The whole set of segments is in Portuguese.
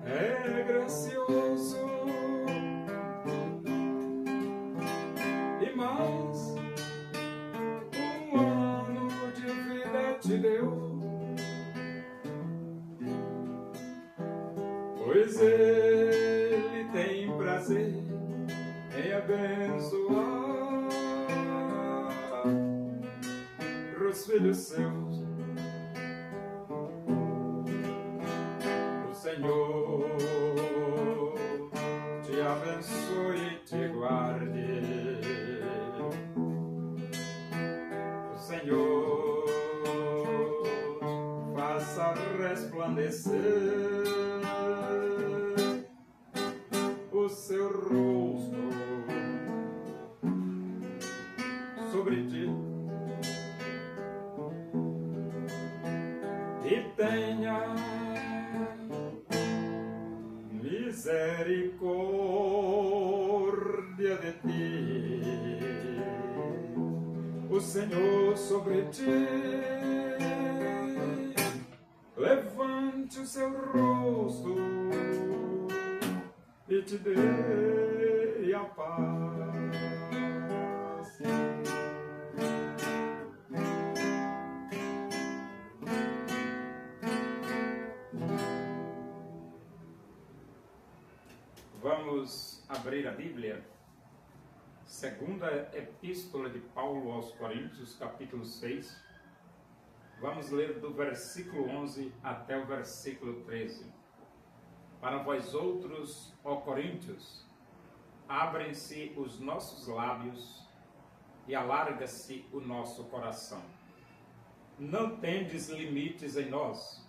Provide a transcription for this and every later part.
É gracioso e mais um ano de vida te deu, pois ele tem prazer em abençoar os filhos seus. Senhor, te abençoe e te guarde. O Senhor faça resplandecer o seu rosto sobre ti e tenha misericórdia de ti, o Senhor sobre ti levante o seu rosto e te dê a paz. Vamos abrir a Bíblia, segunda epístola de Paulo aos Coríntios, capítulo 6. Vamos ler do versículo 11 até o versículo 13. Para vós outros, ó Coríntios, abrem-se os nossos lábios e alarga-se o nosso coração. Não tendes limites em nós,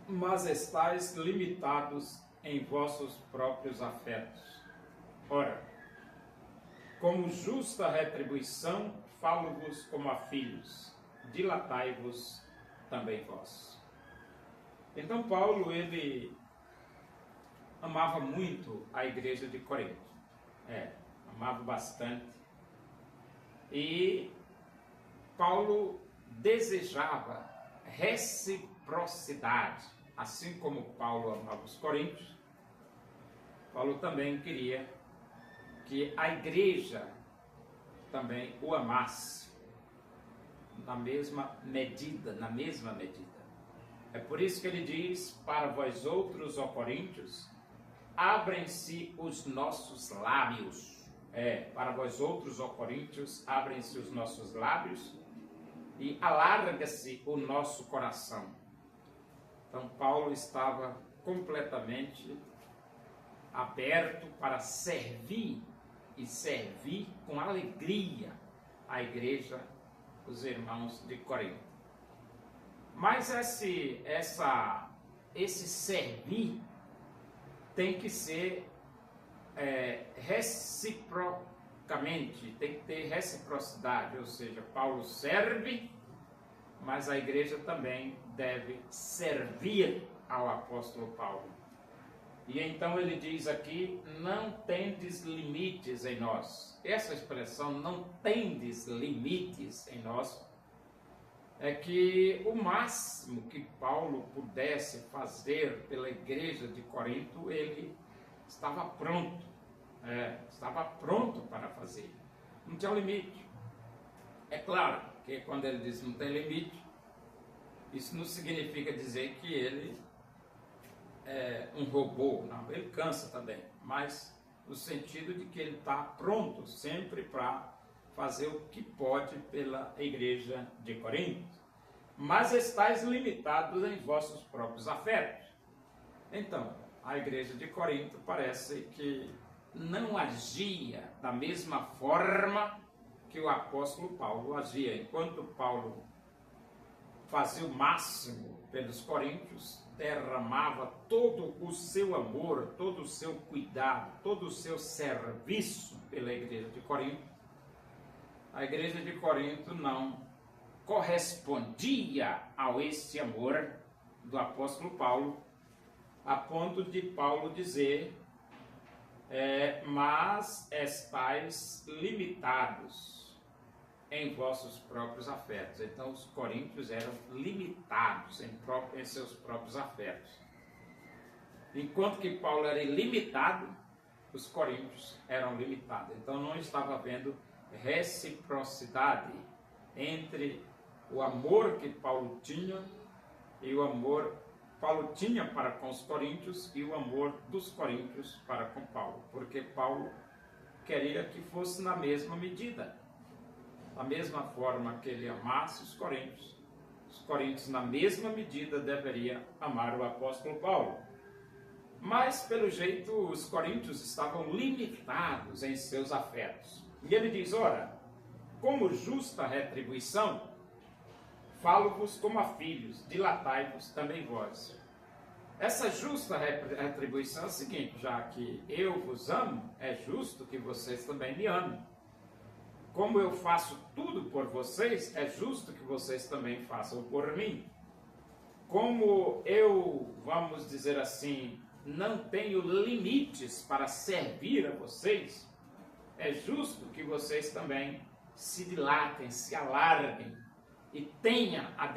mas estáis limitados em vossos próprios afetos. Ora, como justa retribuição, falo-vos como a filhos, dilatai-vos também vós. Então Paulo, ele amava muito a igreja de Corinto, amava bastante, e Paulo desejava reciprocidade. Assim como Paulo amava os coríntios, Paulo também queria que a igreja também o amasse na mesma medida. É por isso que ele diz: para vós outros, ó Coríntios, abrem-se os nossos lábios. Para vós outros, ó Coríntios, abrem-se os nossos lábios e alarga-se o nosso coração. Então, Paulo estava completamente aberto para servir, e servir com alegria a igreja, os irmãos de Corinto. Mas esse servir tem que ser reciprocamente, tem que ter reciprocidade, ou seja, Paulo serve, mas a igreja também deve servir ao apóstolo Paulo. E então ele diz aqui: não tendes limites em nós. Essa expressão, não tendes limites em nós, é que o máximo que Paulo pudesse fazer pela igreja de Corinto, ele estava pronto, para fazer. Não tinha limite. É claro que quando ele diz não tem limite, isso não significa dizer que ele é um robô, não, ele cansa também, mas no sentido de que ele está pronto sempre para fazer o que pode pela igreja de Corinto. Mas estáis limitados em vossos próprios afetos. Então, a igreja de Corinto parece que não agia da mesma forma que o apóstolo Paulo agia. Enquanto Paulo fazia o máximo pelos coríntios, derramava todo o seu amor, todo o seu cuidado, todo o seu serviço pela igreja de Corinto, a igreja de Corinto não correspondia a esse amor do apóstolo Paulo, a ponto de Paulo dizer, mas estáis limitados em vossos próprios afetos. Então os coríntios eram limitados em seus próprios afetos. Enquanto que Paulo era ilimitado, os coríntios eram limitados. Então não estava havendo reciprocidade entre o amor que Paulo tinha e o amor Paulo tinha para com os coríntios e o amor dos coríntios para com Paulo, porque Paulo queria que fosse na mesma medida, da mesma forma que ele amasse os coríntios na mesma medida deveriam amar o apóstolo Paulo. Mas pelo jeito os coríntios estavam limitados em seus afetos. E ele diz, ora, como justa retribuição, falo-vos como a filhos, dilatai-vos também vós. Essa justa retribuição é o seguinte, já que eu vos amo, é justo que vocês também me amem. Como eu faço tudo por vocês, é justo que vocês também façam por mim. Como eu, vamos dizer assim, não tenho limites para servir a vocês, é justo que vocês também se dilatem, se alarguem e tenham a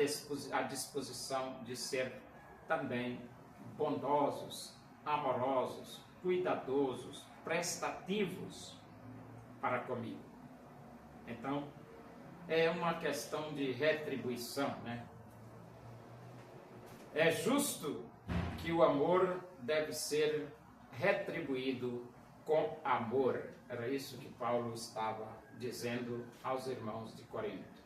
disposição de ser também bondosos, amorosos, cuidadosos, prestativos para comigo. Então, é uma questão de retribuição, né? É justo que o amor deve ser retribuído com amor. Era isso que Paulo estava dizendo aos irmãos de Corinto.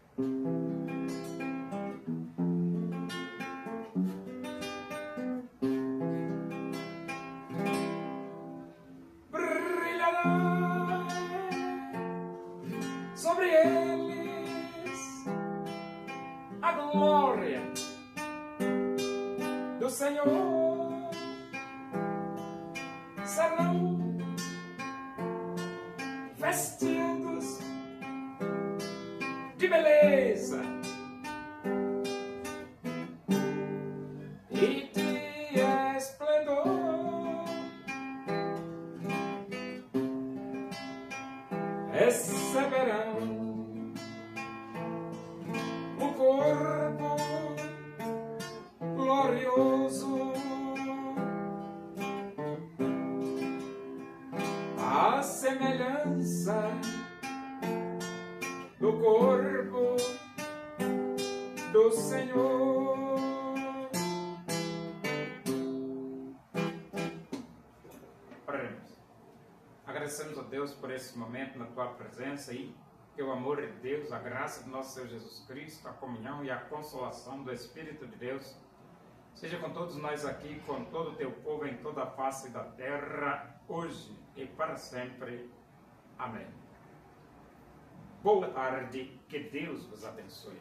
Brilhará sobre eles a glória do Senhor, serão vestidos de beleza e de esplendor, receberão o corpo glorioso, a semelhança do corpo do Senhor. Oremos. Agradecemos a Deus por esse momento na tua presença e que o amor de Deus, a graça do nosso Senhor Jesus Cristo, a comunhão e a consolação do Espírito de Deus seja com todos nós aqui, com todo o teu povo em toda a face da terra, hoje e para sempre. Amém. Boa tarde, que Deus vos abençoe.